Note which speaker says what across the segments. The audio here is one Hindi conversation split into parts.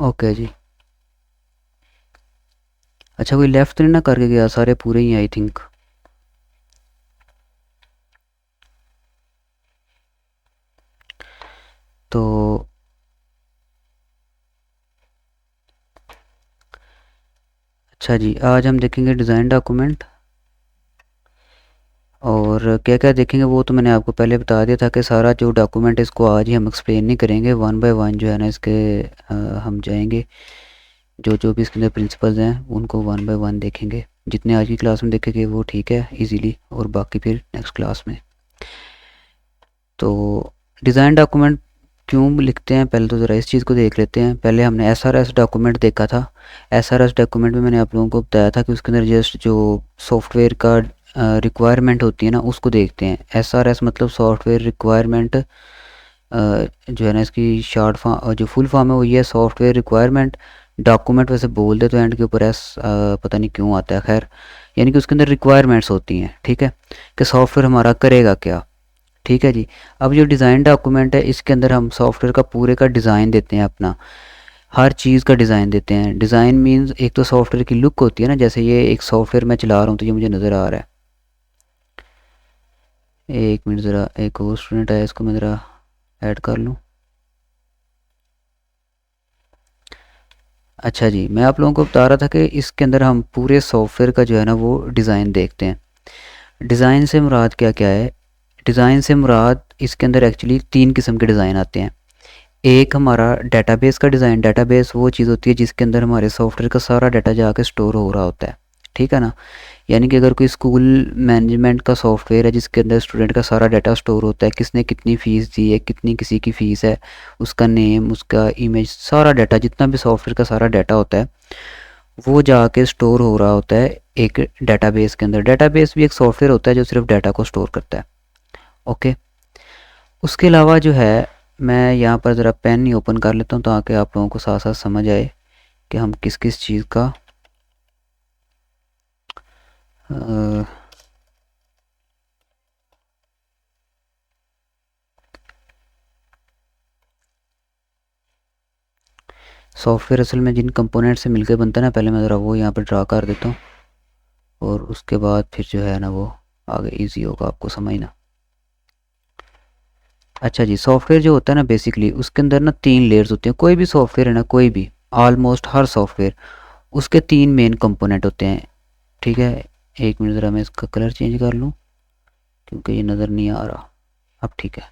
Speaker 1: ओके जी। अच्छा, कोई लेफ़्ट तो नहीं ना करके गया, सारे पूरे ही आई थिंक। तो अच्छा जी, आज हम देखेंगे डिज़ाइन डॉक्यूमेंट। और क्या क्या देखेंगे वो तो मैंने आपको पहले बता दिया था कि सारा जो डॉक्यूमेंट है इसको आज ही हम एक्सप्लेन नहीं करेंगे, वन बाय वन जो है ना इसके हम जाएंगे। जो जो भी इसके अंदर प्रिंसिपल्स हैं उनको वन बाय वन देखेंगे। जितने आज की क्लास में देखेंगे वो ठीक है इजीली, और बाकी फिर नेक्स्ट क्लास में। तो डिज़ाइन डॉक्यूमेंट क्यों लिखते हैं, पहले तो ज़रा इस चीज़ को देख लेते हैं। पहले हमने एसआरएस डॉक्यूमेंट देखा था। एसआरएस डॉक्यूमेंट में मैंने आप लोगों को बताया था कि उसके अंदर जस्ट जो सॉफ्टवेयर का रिक्वायरमेंट होती है ना उसको देखते हैं। एसआरएस मतलब सॉफ्टवेयर रिक्वायरमेंट, जो है ना इसकी शॉर्ट फॉर्म, जो फुल फॉर्म है वो ये है, सॉफ्टवेयर रिक्वायरमेंट डॉक्यूमेंट। वैसे बोल दे तो एंड के ऊपर एस पता नहीं क्यों आता है, खैर यानी कि उसके अंदर रिक्वायरमेंट्स होती हैं, ठीक है, कि सॉफ्टवेयर हमारा करेगा क्या। ठीक है जी। अब जो डिज़ाइन डॉक्यूमेंट है इसके अंदर हम सॉफ्टवेयर का पूरे का डिज़ाइन देते हैं, अपना हर चीज़ का डिज़ाइन देते हैं। डिज़ाइन मींस एक तो सॉफ्टवेयर की लुक होती है ना, जैसे ये एक सॉफ्टवेयर मैं चला रहा हूँ तो ये मुझे नज़र आ रहा है। एक मिनट ज़रा, एक और स्टूडेंट है इसको मैं ज़रा ऐड कर लूँ। अच्छा जी, मैं आप लोगों को बता रहा था कि इसके अंदर हम पूरे सॉफ्टवेयर का जो है ना वो डिज़ाइन देखते हैं। डिज़ाइन से मुराद क्या क्या है? डिज़ाइन से मुराद इसके अंदर एक्चुअली तीन किस्म के डिज़ाइन आते हैं। एक हमारा डेटाबेस का डिज़ाइन। डेटाबेस वो चीज़ होती है जिसके अंदर हमारे सॉफ्टवेयर का सारा डाटा जाके स्टोर हो रहा होता है, ठीक है ना। यानी कि अगर कोई स्कूल मैनेजमेंट का सॉफ्टवेयर है जिसके अंदर स्टूडेंट का सारा डाटा स्टोर होता है, किसने कितनी फ़ीस दी है, कितनी किसी की फ़ीस है, उसका नेम, उसका इमेज, सारा डाटा, जितना भी सॉफ्टवेयर का सारा डाटा होता है वो जाके स्टोर हो रहा होता है एक डेटाबेस के अंदर। डेटाबेस भी एक सॉफ्टवेयर होता है जो सिर्फ डाटा को स्टोर करता है। ओके। उसके अलावा जो है, मैं यहाँ पर ज़रा पेन ही ओपन कर लेता हूँ ताकि आप लोगों को साथ साथ समझ आए कि हम किस किस चीज़ का सॉफ्टवेयर असल में जिन कंपोनेंट से मिलकर बनता है ना, पहले मैं ज़रा वो यहाँ पर ड्रा कर देता हूँ, और उसके बाद फिर जो है ना वो आगे इजी होगा आपको समझना। अच्छा जी, सॉफ्टवेयर जो होता है ना बेसिकली उसके अंदर ना तीन लेयर्स होती हैं। कोई भी सॉफ्टवेयर है ना, कोई भी, ऑलमोस्ट हर सॉफ्टवेयर, उसके तीन मेन कंपोनेंट होते हैं, ठीक है। एक मिनट ज़रा मैं इसका कलर चेंज कर लूँ क्योंकि ये नज़र नहीं आ रहा। अब ठीक है।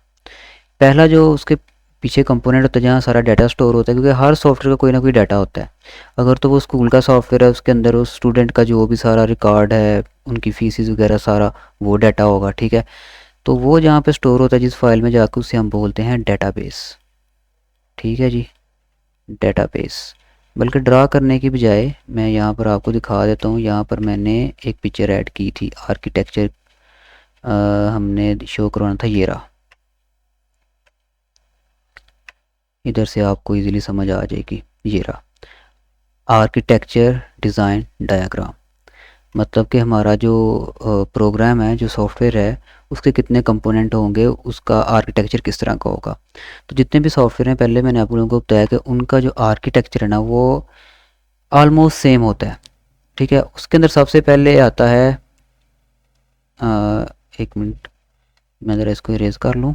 Speaker 1: पहला जो उसके पीछे कंपोनेंट होता है जहाँ सारा डाटा स्टोर होता है, क्योंकि हर सॉफ्टवेयर का कोई ना कोई डाटा होता है। अगर तो वो स्कूल का सॉफ्टवेयर है उसके अंदर उस स्टूडेंट का जो भी सारा रिकॉर्ड है, उनकी फीसिस वगैरह सारा वो डाटा होगा, ठीक है। तो वो जहाँ पे स्टोर होता है जिस फाइल में जाकर उसे हम बोलते हैं डेटाबेस, ठीक है जी, डेटाबेस। बल्कि ड्रा करने की बजाय मैं यहाँ पर आपको दिखा देता हूँ। यहाँ पर मैंने एक पिक्चर ऐड की थी, आर्किटेक्चर हमने शो करवाना था, ये रहा। इधर से आपको इजीली समझ आ जाएगी, ये रहा आर्किटेक्चर डिज़ाइन डायग्राम। मतलब कि हमारा जो प्रोग्राम है, जो सॉफ्टवेयर है, उसके कितने कंपोनेंट होंगे, उसका आर्किटेक्चर किस तरह का होगा। तो जितने भी सॉफ्टवेयर हैं, पहले मैंने आप लोगों को बताया कि उनका जो आर्किटेक्चर है ना वो ऑलमोस्ट सेम होता है, ठीक है। उसके अंदर सबसे पहले आता है एक मिनट मैं ज़रा इसको इरेज कर लूँ।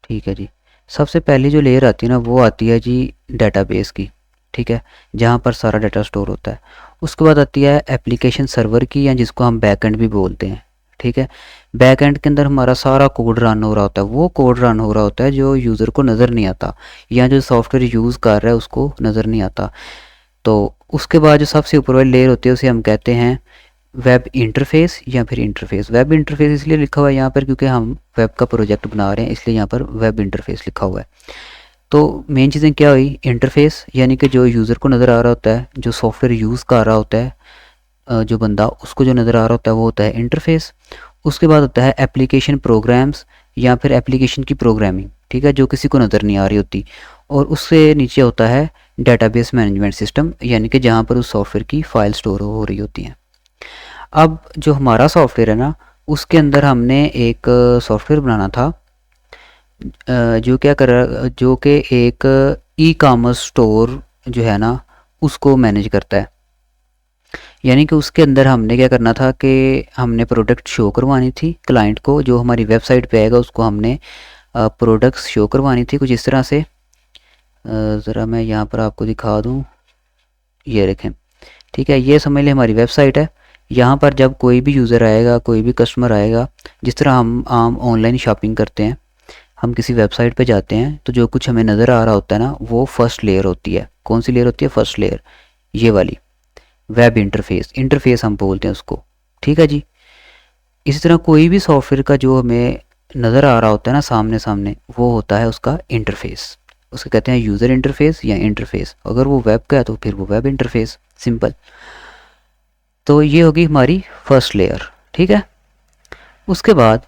Speaker 1: ठीक है जी। सबसे पहली जो लेयर आती है ना वो आती है जी डेटाबेस की, ठीक है, जहाँ पर सारा डाटा स्टोर होता है। उसके बाद आती है एप्लीकेशन सर्वर की, या जिसको हम बैकएंड भी बोलते हैं, ठीक है। बैकएंड के अंदर हमारा सारा कोड रन हो रहा होता है। वो कोड रन हो रहा होता है जो यूज़र को नज़र नहीं आता, या जो सॉफ्टवेयर यूज़ कर रहा है उसको नज़र नहीं आता। तो उसके बाद जो सबसे ऊपर वाली लेयर होती है उसे हम कहते हैं वेब इंटरफेस, या फिर इंटरफेस। वेब इंटरफेस इसलिए लिखा हुआ है यहाँ पर क्योंकि हम वेब का प्रोजेक्ट बना रहे हैं, इसलिए यहाँ पर वेब इंटरफेस लिखा हुआ है। तो मेन चीज़ें क्या हुई, इंटरफेस यानी कि जो यूज़र को नज़र आ रहा होता है, जो सॉफ्टवेयर यूज़ कर रहा होता है, जो बंदा, उसको जो नज़र आ रहा होता है वो होता है इंटरफेस। उसके बाद होता है एप्लीकेशन प्रोग्राम्स, या फिर एप्लीकेशन की प्रोग्रामिंग, ठीक है, जो किसी को नज़र नहीं आ रही होती। और उससे नीचे होता है डेटाबेस मैनेजमेंट सिस्टम, यानी कि जहाँ पर उस सॉफ्टवेयर की फ़ाइल स्टोर हो रही होती हैं। अब जो हमारा सॉफ्टवेयर है ना, उसके अंदर हमने एक सॉफ्टवेयर बनाना था, जो क्या कर रहा, जो कि एक ई कॉमर्स स्टोर जो है ना उसको मैनेज करता है। यानी कि उसके अंदर हमने क्या करना था कि हमने प्रोडक्ट शो करवानी थी क्लाइंट को, जो हमारी वेबसाइट पे आएगा उसको हमने प्रोडक्ट्स शो करवानी थी कुछ इस तरह से। ज़रा मैं यहाँ पर आपको दिखा दूँ, ये देखें, ठीक है, ये समझ लें हमारी वेबसाइट है। यहाँ पर जब कोई भी यूज़र आएगा, कोई भी कस्टमर आएगा, जिस तरह हम आम ऑनलाइन शॉपिंग करते हैं, हम किसी वेबसाइट पे जाते हैं तो जो कुछ हमें नज़र आ रहा होता है ना वो फर्स्ट लेयर होती है। कौन सी लेयर होती है? फर्स्ट लेयर, ये वाली वेब इंटरफेस, इंटरफेस हम बोलते हैं उसको, ठीक है जी। इसी तरह कोई भी सॉफ्टवेयर का जो हमें नज़र आ रहा होता है ना सामने सामने, वो होता है उसका इंटरफेस। उसको कहते हैं यूज़र इंटरफेस या इंटरफेस। अगर वो वेब का है तो फिर वो वेब इंटरफेस, सिंपल। तो ये होगी हमारी फर्स्ट लेयर, ठीक है। उसके बाद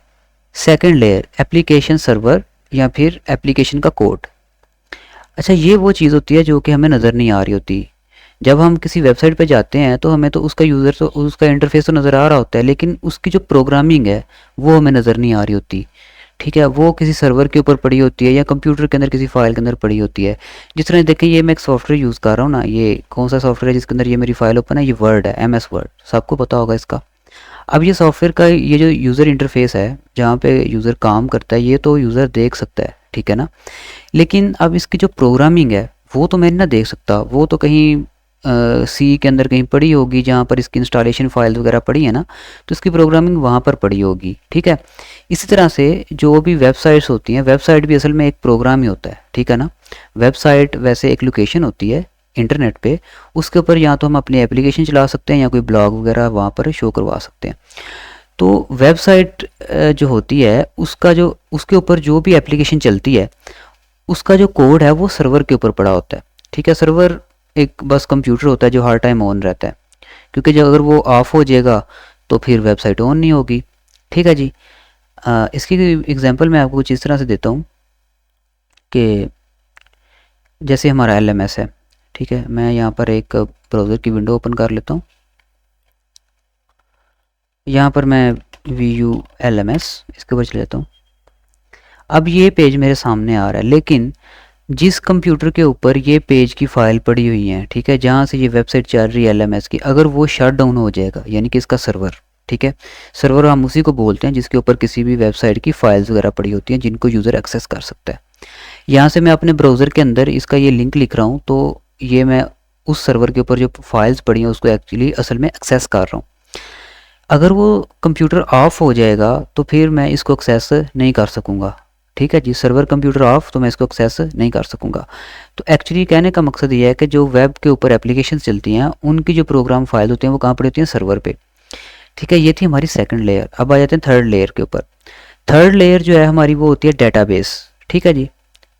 Speaker 1: सेकंड लेयर एप्लीकेशन सर्वर या फिर एप्लीकेशन का कोड। अच्छा, ये वो चीज़ होती है जो कि हमें नज़र नहीं आ रही होती। जब हम किसी वेबसाइट पे जाते हैं तो हमें तो उसका यूज़र तो उसका इंटरफेस तो नज़र आ रहा होता है, लेकिन उसकी जो प्रोग्रामिंग है वो हमें नज़र नहीं आ रही होती, ठीक है। वो किसी सर्वर के ऊपर पड़ी होती है या कंप्यूटर के अंदर किसी फाइल के अंदर पड़ी होती है। जिस तरह देखें, ये मैं एक सॉफ्टवेयर यूज़ कर रहा हूँ ना, ये कौन सा सॉफ्टवेयर है जिसके अंदर ये मेरी फाइल ओपन है? ये वर्ड है, MS वर्ड, सबको पता होगा इसका। अब ये सॉफ्टवेयर का ये जो यूज़र इंटरफेस है जहाँ पे यूज़र काम करता है, ये तो यूज़र देख सकता है, ठीक है ना। लेकिन अब इसकी जो प्रोग्रामिंग है वो तो मैं ना देख सकता, वो तो कहीं सी के अंदर कहीं पड़ी होगी, जहाँ पर इसकी इंस्टॉलेशन फाइल वगैरह पड़ी है ना, तो इसकी प्रोग्रामिंग वहाँ पर पड़ी होगी, ठीक है। इसी तरह से जो भी वेबसाइट्स होती हैं, वेबसाइट भी असल में एक प्रोग्राम ही होता है, ठीक है ना। वेबसाइट वैसे एक लोकेशन होती है इंटरनेट पे, उसके ऊपर या तो हम अपनी एप्लीकेशन चला सकते हैं या कोई ब्लॉग वगैरह वहाँ पर शो करवा सकते हैं। तो वेबसाइट जो होती है उसका जो उसके ऊपर जो भी एप्लीकेशन चलती है उसका जो कोड है वो सर्वर के ऊपर पड़ा होता है, ठीक है। सर्वर एक बस कंप्यूटर होता है जो हर टाइम ऑन रहता है, क्योंकि जब अगर वो ऑफ हो जाएगा तो फिर वेबसाइट ऑन नहीं होगी, ठीक है जी। इसकी एग्जांपल मैं आपको कुछ इस तरह से देता हूँ कि जैसे हमारा LMS है, ठीक है। मैं यहाँ पर एक ब्राउज़र की विंडो ओपन कर लेता हूँ। यहाँ पर मैं VULMS इसके ऊपर चले जाता हूँ। अब ये पेज मेरे सामने आ रहा है, लेकिन जिस कंप्यूटर के ऊपर ये पेज की फ़ाइल पड़ी हुई है, ठीक है, जहाँ से ये वेबसाइट चल रही है LMS की, अगर वो शट डाउन हो जाएगा, यानी कि इसका सर्वर, ठीक है, सर्वर हम उसी को बोलते हैं जिसके ऊपर किसी भी वेबसाइट की फ़ाइल्स वगैरह पड़ी होती हैं जिनको यूज़र एक्सेस कर सकता है। यहाँ से मैं अपने ब्राउज़र के अंदर इसका ये लिंक लिख रहा हूँ, तो ये मैं उस सर्वर के ऊपर जो फाइल्स पड़ी हैं उसको एक्चुअली असल में एक्सेस कर रहा हूँ। अगर वो कंप्यूटर ऑफ हो जाएगा तो फिर मैं इसको एक्सेस नहीं कर सकूँगा, ठीक है जी। सर्वर कंप्यूटर ऑफ तो मैं इसको एक्सेस नहीं कर सकूँगा। तो एक्चुअली कहने का मकसद ये है कि जो वेब के ऊपर एप्लीकेशन चलती हैं उनकी जो प्रोग्राम फाइल होती हैं वो कहाँ पड़ी होती हैं? सर्वर पे, ठीक है। ये थी हमारी सेकंड लेयर। अब आ जाते हैं थर्ड लेयर के ऊपर। थर्ड लेयर जो है हमारी वो होती है डेटाबेस, ठीक है जी।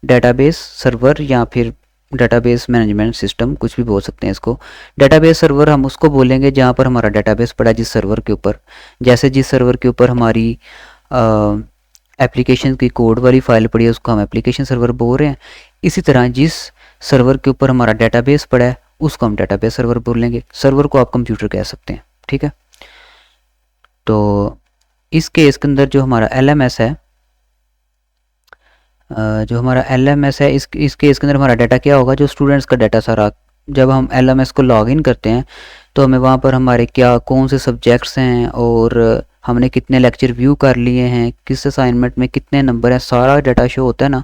Speaker 1: डेटाबेस सर्वर या फिर डेटाबेस मैनेजमेंट सिस्टम, कुछ भी बोल सकते हैं इसको। डेटाबेस सर्वर हम उसको बोलेंगे जहाँ पर हमारा डेटाबेस पड़ा है जिस सर्वर के ऊपर। जैसे जिस सर्वर के ऊपर हमारी एप्लीकेशन की कोड वाली फाइल पड़ी है उसको हम एप्लीकेशन सर्वर बोल रहे हैं। इसी तरह जिस सर्वर के ऊपर हमारा डेटाबेस पड़ा है उसको हम डेटाबेस सर्वर बोलेंगे। सर्वर को आप कंप्यूटर कह सकते हैं, ठीक है। तो इस केस के अंदर जो हमारा LMS है, इस केस के अंदर हमारा डाटा क्या होगा? जो स्टूडेंट्स का डाटा सारा। जब हम LMS को लॉगिन करते हैं तो हमें वहाँ पर हमारे क्या कौन से सब्जेक्ट्स हैं और हमने कितने लेक्चर व्यू कर लिए हैं, किस असाइनमेंट में कितने नंबर हैं, सारा डाटा शो होता है ना।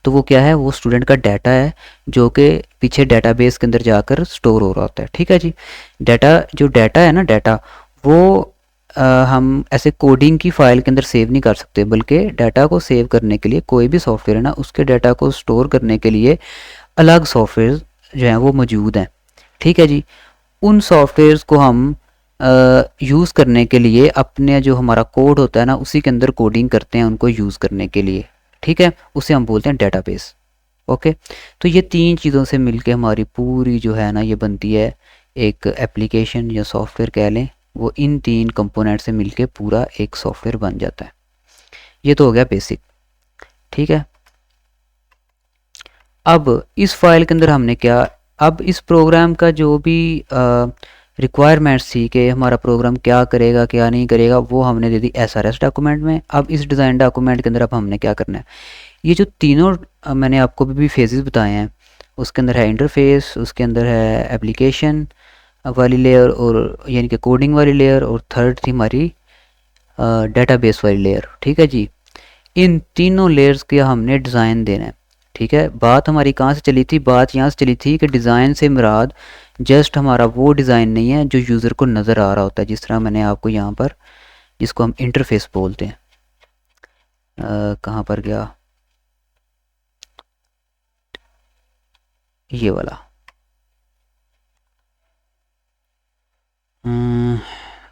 Speaker 1: तो वो क्या है? वो स्टूडेंट का डाटा है जो कि पीछे डाटाबेस के अंदर जाकर स्टोर हो रहा होता है, ठीक है जी। डाटा है ना, डाटा वो हम ऐसे कोडिंग की फ़ाइल के अंदर सेव नहीं कर सकते, बल्कि डाटा को सेव करने के लिए कोई भी सॉफ्टवेयर है ना, उसके डाटा को स्टोर करने के लिए अलग सॉफ्टवेयर जो हैं वो मौजूद हैं, ठीक है जी। उन सॉफ्टवेयर्स को हम यूज़ करने के लिए अपने जो हमारा कोड होता है ना उसी के अंदर कोडिंग करते हैं उनको यूज़ करने के लिए, ठीक है। उसे हम बोलते हैं डेटाबेस, ओके। तो ये तीन चीज़ों से मिलके हमारी पूरी जो है ना ये बनती है एक एप्लीकेशन या सॉफ्टवेयर कह लें। वो इन तीन कंपोनेंट से मिलके पूरा एक सॉफ्टवेयर बन जाता है। ये तो हो गया बेसिक, ठीक है। अब इस फाइल के अंदर हमने क्या, अब इस प्रोग्राम का जो भी रिक्वायरमेंट्स थी कि हमारा प्रोग्राम क्या करेगा क्या नहीं करेगा, वो हमने दे दी SRS डॉक्यूमेंट में। अब इस डिज़ाइन डॉक्यूमेंट के अंदर अब हमने क्या करना है, ये जो तीनों मैंने आपको भी फेजेस बताए हैं, उसके अंदर है इंटरफेस, उसके अंदर है एप्लीकेशन वाली लेयर, और यानी कि कोडिंग वाली लेयर, और थर्ड थी हमारी डेटाबेस वाली लेयर। ठीक है जी, इन तीनों लेयर्स के हमने डिज़ाइन देना है। ठीक है, बात हमारी कहाँ से चली थी, बात यहाँ से चली थी कि डिज़ाइन से मुराद जस्ट हमारा वो डिज़ाइन नहीं है जो यूज़र को नज़र आ रहा होता है, जिस तरह मैंने आपको यहाँ पर, जिसको हम इंटरफेस बोलते हैं, कहाँ पर गया, ये वाला,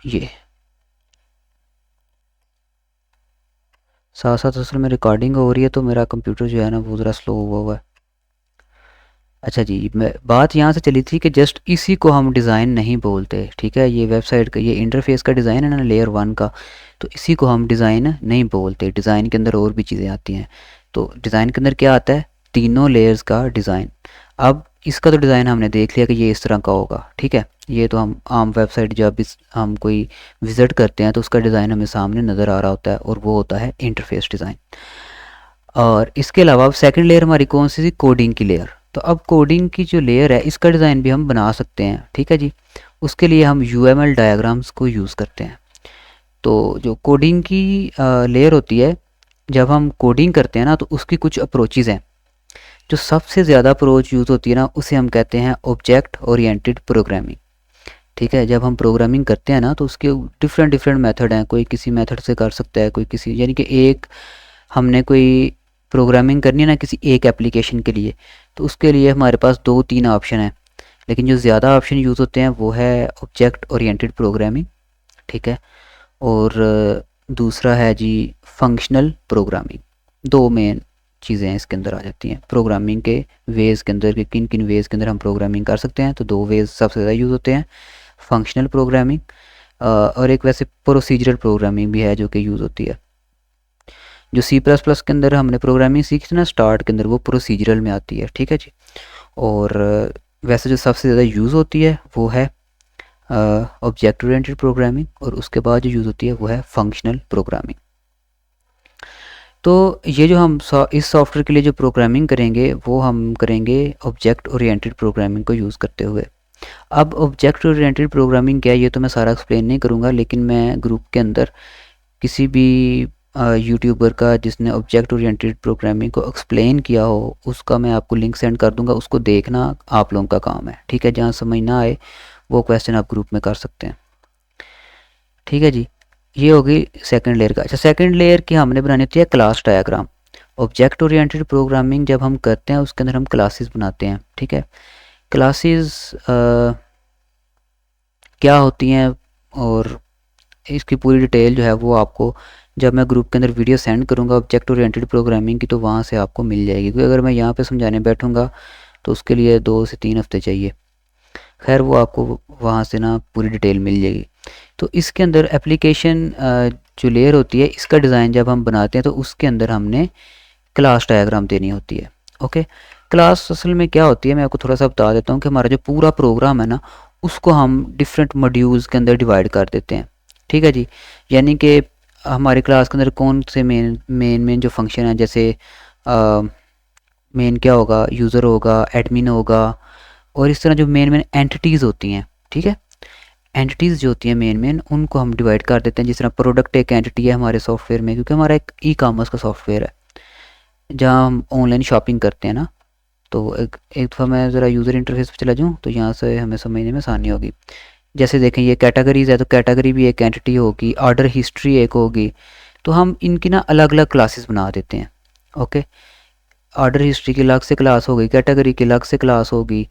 Speaker 1: ये साथ साथ असल में रिकॉर्डिंग हो रही है तो मेरा कंप्यूटर जो है ना वो ज़रा स्लो हुआ हुआ है। अच्छा जी, मैं बात यहाँ से चली थी कि जस्ट इसी को हम डिज़ाइन नहीं बोलते। ठीक है, ये वेबसाइट का ये इंटरफेस का डिज़ाइन है ना लेयर 1 का, तो इसी को हम डिज़ाइन नहीं बोलते। डिज़ाइन के अंदर और भी चीज़ें आती हैं। तो डिज़ाइन के अंदर क्या आता है, तीनों लेयर्स का डिज़ाइन। अब इसका तो डिज़ाइन हमने देख लिया कि ये इस तरह का होगा। ठीक है, ये तो हम आम वेबसाइट जब हम कोई विज़िट करते हैं तो उसका डिज़ाइन हमें सामने नज़र आ रहा होता है, और वो होता है इंटरफेस डिज़ाइन। और इसके अलावा अब सेकंड लेयर हमारी कौन सी थी, कोडिंग की लेयर। तो अब कोडिंग की जो लेयर है इसका डिज़ाइन भी हम बना सकते हैं। ठीक है जी, उसके लिए हम UML डायग्राम्स को यूज़ करते हैं। तो जो कोडिंग की लेयर होती है, जब हम कोडिंग करते हैं ना तो उसकी कुछ अप्रोचेज़ हैं। जो सबसे ज़्यादा अप्रोच यूज़ होती है ना उसे हम कहते हैं ऑब्जेक्ट ओरिएंटेड प्रोग्रामिंग। ठीक है, जब हम प्रोग्रामिंग करते हैं ना तो उसके डिफरेंट डिफरेंट मेथड हैं, कोई किसी मेथड से कर सकता है, कोई किसी, यानी कि एक हमने कोई प्रोग्रामिंग करनी है ना किसी एक एप्लीकेशन के लिए, तो उसके लिए हमारे पास 2-3 ऑप्शन हैं, लेकिन जो ज़्यादा ऑप्शन यूज़ होते हैं वो है ऑब्जेक्ट ओरिएंटेड प्रोग्रामिंग। ठीक है, और दूसरा है जी फंक्शनल प्रोग्रामिंग। दो मेन चीज़ें इसके अंदर आ जाती हैं प्रोग्रामिंग के वेज़ के अंदर, कि किन किन वेज़ के अंदर हम प्रोग्रामिंग कर सकते हैं। तो दो वेज़ सबसे ज़्यादा यूज़ होते हैं, फंक्शनल प्रोग्रामिंग और एक वैसे प्रोसीजरल प्रोग्रामिंग भी है जो कि यूज़ होती है। जो C++ के अंदर हमने प्रोग्रामिंग सीखी थी ना स्टार्ट के अंदर, वो प्रोसीजरल में आती है। ठीक है जी, और वैसे जो सबसे ज़्यादा यूज़ होती है वो है ऑब्जेक्ट ओरिएंटेड प्रोग्रामिंग, और उसके बाद जो यूज़ होती है वो है फंक्शनल प्रोग्रामिंग। तो ये जो हम इस सॉफ्टवेयर के लिए जो प्रोग्रामिंग करेंगे वो हम करेंगे ऑब्जेक्ट ओरिएंटेड प्रोग्रामिंग को यूज़ करते हुए। अब ऑब्जेक्ट ओरिएंटेड प्रोग्रामिंग क्या है ये तो मैं सारा एक्सप्लेन नहीं करूँगा, लेकिन मैं ग्रुप के अंदर किसी भी यूट्यूबर का जिसने ऑब्जेक्ट ओरिएंटेड प्रोग्रामिंग को एक्सप्लेन किया हो उसका मैं आपको लिंक सेंड कर दूंगा, उसको देखना आप लोगों का काम है। ठीक है, जहाँ समझ ना आए वो क्वेश्चन आप ग्रुप में कर सकते हैं। ठीक है जी, ये होगी सेकंड लेयर का। अच्छा, सेकंड लेयर की हमने बनानी होती है class diagram. Object oriented programming जब हम करते हैं उसके अंदर हम क्लासेस बनाते हैं। ठीक है, क्लासेस क्या होती हैं और इसकी पूरी डिटेल जो है वो आपको जब मैं ग्रुप के अंदर वीडियो सेंड करूँगा ऑब्जेक्ट ओरिएंटेड प्रोग्रामिंग की तो वहाँ से आपको मिल जाएगी, क्योंकि अगर मैं यहाँ पे समझाने बैठूँगा तो उसके लिए 2 से 3 हफ्ते चाहिए। खैर वो आपको वहाँ से ना पूरी डिटेल मिल जाएगी। तो इसके अंदर एप्लीकेशन जो लेयर होती है इसका डिज़ाइन जब हम बनाते हैं तो उसके अंदर हमने क्लास डायग्राम देनी होती है। ओके, क्लास असल में क्या होती है मैं आपको थोड़ा सा बता देता हूँ कि हमारा जो पूरा प्रोग्राम है ना उसको हम डिफरेंट मॉड्यूल्स के अंदर डिवाइड कर देते हैं। ठीक है जी, यानी कि हमारी क्लास के अंदर कौन से मेन जो फंक्शन है, जैसे मेन क्या होगा, यूज़र होगा, एडमिन होगा, और इस तरह जो मेन एंटिटीज़ होती हैं। ठीक है, एंटिटीज़ जो होती हैं मेन उनको हम डिवाइड कर देते हैं। जिस तरह प्रोडक्ट एक एंटिटी है हमारे सॉफ्टवेयर में, क्योंकि हमारा एक ई-कॉमर्स का सॉफ्टवेयर है जहाँ हम ऑनलाइन शॉपिंग करते हैं ना। तो एक दफ़ा मैं ज़रा यूज़र इंटरफेस पे चला जाऊँ तो यहाँ से हमें समझने में आसानी होगी। जैसे देखें ये कैटेगरीज़ है तो कैटेगरी भी एक एंटिटी होगी, ऑर्डर हिस्ट्री एक होगी, तो हम इनकी ना अलग अलग क्लासेस बना देते हैं। ओके, ऑर्डर हिस्ट्री की अलग से क्लास होगी, कैटेगरी की अलग से क्लास होगी,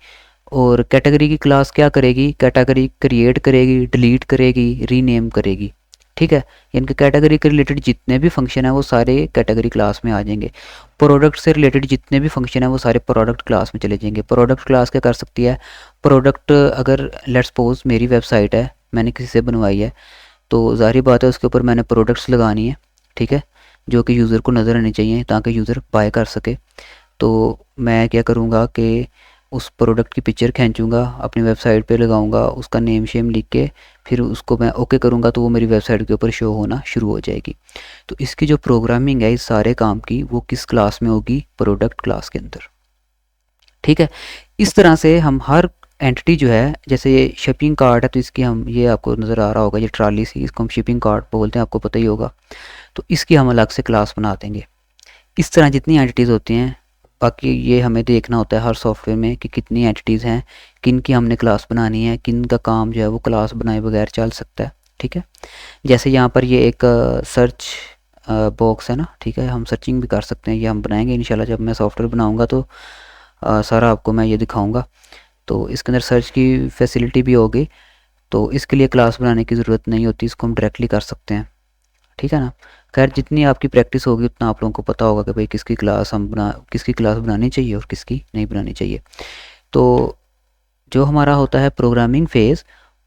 Speaker 1: और कैटेगरी की क्लास क्या करेगी, कैटेगरी क्रिएट करेगी, डिलीट करेगी, रीनेम करेगी। ठीक है, यानी कि कैटेगरी के रिलेटेड जितने भी फंक्शन है वो सारे कैटेगरी क्लास में आ जाएंगे। प्रोडक्ट से रिलेटेड जितने भी फंक्शन है वो सारे प्रोडक्ट क्लास में चले जाएंगे। प्रोडक्ट क्लास क्या कर सकती है, प्रोडक्ट अगर लेट्स सपोज मेरी वेबसाइट है मैंने किसी से बनवाई है तो ज़ाहिर बात है उसके ऊपर मैंने प्रोडक्ट्स लगानी है। ठीक है, जो कि यूज़र को नज़र आनी चाहिए ताकि यूज़र बाय कर सके। तो मैं क्या करूँगा कि उस प्रोडक्ट की पिक्चर खींचूँगा, अपनी वेबसाइट पे लगाऊँगा, उसका नेम शेम लिख के फिर उसको मैं ओके करूँगा तो वो मेरी वेबसाइट के ऊपर शो होना शुरू हो जाएगी। तो इसकी जो प्रोग्रामिंग है इस सारे काम की वो किस क्लास में होगी? प्रोडक्ट क्लास के अंदर। ठीक है, इस तरह से हम हर एंटिटी जो है, जैसे ये शिपिंग कार्ट है तो इसकी हम, ये आपको नज़र आ रहा होगा, ये ट्रॉली सी, इसको हम शिपिंग कार्ट बोलते हैं, आपको पता ही होगा। तो इसकी हम अलग से क्लास बना देंगे। इस तरह जितनी एंटिटीज़ होती हैं, बाकी ये हमें देखना होता है हर सॉफ्टवेयर में कि कितनी एंटिटीज़ हैं, किन की हमने क्लास बनानी है, किन का काम जो है वो क्लास बनाए बगैर चल सकता है। ठीक है, जैसे यहाँ पर ये एक सर्च बॉक्स है ना, ठीक है, हम सर्चिंग भी कर सकते हैं, ये हम बनाएंगे इंशाल्लाह। जब मैं सॉफ्टवेयर बनाऊँगा तो सारा आपको मैं ये दिखाऊँगा। तो इसके अंदर सर्च की फैसिलिटी भी होगी, तो इसके लिए क्लास बनाने की ज़रूरत नहीं होती, इसको हम डायरेक्टली कर सकते हैं। ठीक है ना। खैर जितनी आपकी प्रैक्टिस होगी उतना आप लोगों को पता होगा कि भाई किसकी क्लास बनानी चाहिए और किसकी नहीं बनानी चाहिए। तो जो हमारा होता है प्रोग्रामिंग फेज़,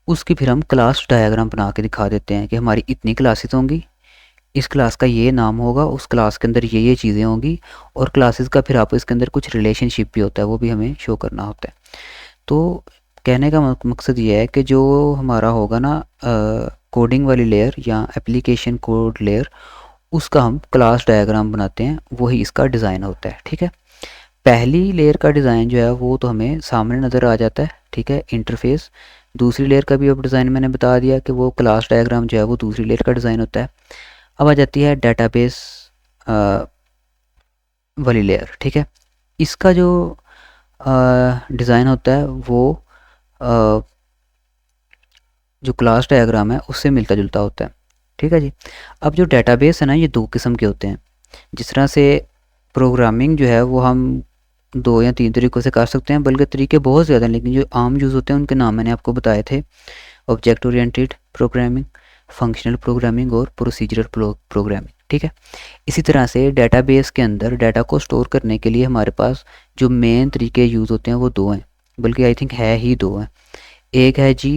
Speaker 1: उसकी फिर हम क्लास डायग्राम बना के दिखा देते हैं कि हमारी इतनी क्लासेस होंगी, इस क्लास का ये नाम होगा, उस क्लास के अंदर ये चीज़ें होंगी, और क्लासेस का फिर आप इसके अंदर कुछ रिलेशनशिप भी होता है, वो भी हमें शो करना होता है। तो कहने का मकसद ये है कि जो हमारा होगा ना कोडिंग वाली लेयर या एप्लीकेशन कोड लेयर, उसका हम क्लास डायग्राम बनाते हैं, वही इसका डिज़ाइन होता है। ठीक है, पहली लेयर का डिज़ाइन जो है वो तो हमें सामने नज़र आ जाता है। ठीक है, इंटरफेस। दूसरी लेयर का भी अब डिज़ाइन मैंने बता दिया कि वो क्लास डायग्राम जो है वो दूसरी लेयर का डिज़ाइन होता है। अब आ जाती है डेटाबेस वाली लेयर। ठीक है, इसका जो डिज़ाइन होता है वो जो क्लास डायग्राम है उससे मिलता जुलता होता है। ठीक है जी। अब जो डेटाबेस है ना, ये दो किस्म के होते हैं। जिस तरह से प्रोग्रामिंग जो है वो हम 2 या 3 तरीक़ों से कर सकते हैं, बल्कि तरीके बहुत ज़्यादा हैं, लेकिन जो आम यूज़ होते हैं उनके नाम मैंने आपको बताए थे। Object oriented programming, functional programming और प्रोसीजरल प्रोग्रामिंग। ठीक है, इसी तरह से डेटाबेस के अंदर डाटा को स्टोर करने के लिए हमारे पास जो मेन तरीके यूज़ होते हैं वो 2 हैं, बल्कि आई थिंक है ही 2 हैं। एक है जी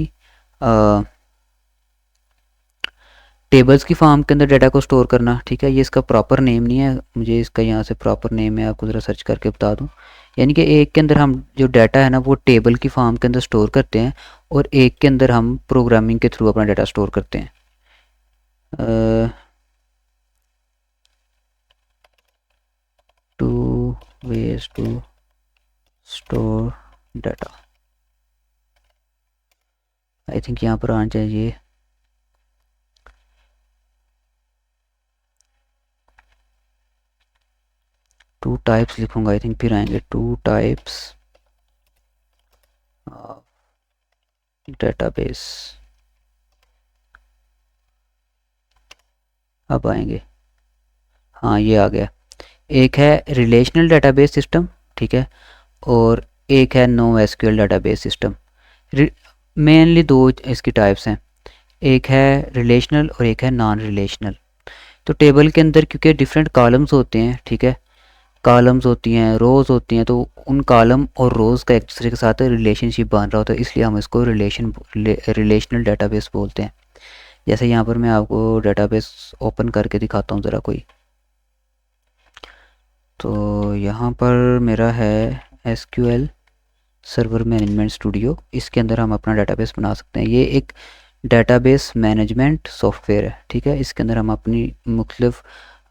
Speaker 1: टेबल्स की फॉर्म के अंदर डाटा को स्टोर करना। ठीक है, ये इसका प्रॉपर नेम नहीं है, मुझे इसका यहाँ से प्रॉपर नेम मैं आपको ज़रा सर्च करके बता दूँ। यानी कि एक के अंदर हम जो डाटा है ना वो टेबल की फॉर्म के अंदर स्टोर करते हैं, और एक के अंदर हम प्रोग्रामिंग के थ्रू अपना डाटा स्टोर करते हैं। Two ways to store data, I think यहाँ पर आना चाहिए टू टाइप्स लिखूंगा, आई थिंक फिर आएंगे टू टाइप्स डेटाबेस। अब आएंगे, हाँ ये आ गया। एक है रिलेशनल डेटाबेस सिस्टम, ठीक है, और एक है no SQL database system. Mainly 2 इसकी टाइप्स हैं, एक है रिलेशनल और एक है नॉन रिलेशनल। तो टेबल के अंदर क्योंकि डिफरेंट कॉलम्स होते हैं, ठीक है, कॉलम्स होती हैं, रोज़ होती हैं, तो उन कॉलम और रोज़ का एक दूसरे के साथ रिलेशनशिप बन रहा होता है, इसलिए हम इसको रिलेशनल डेटाबेस बोलते हैं। जैसे यहाँ पर मैं आपको डेटाबेस ओपन करके दिखाता हूँ ज़रा कोई। तो यहाँ पर मेरा है एसक्यूएल सर्वर मैनेजमेंट स्टूडियो, इसके अंदर हम अपना डेटाबेस बना सकते हैं। ये एक डेटाबेस मैनेजमेंट सॉफ्टवेयर है। ठीक है, इसके अंदर हम अपनी मुख्तलिफ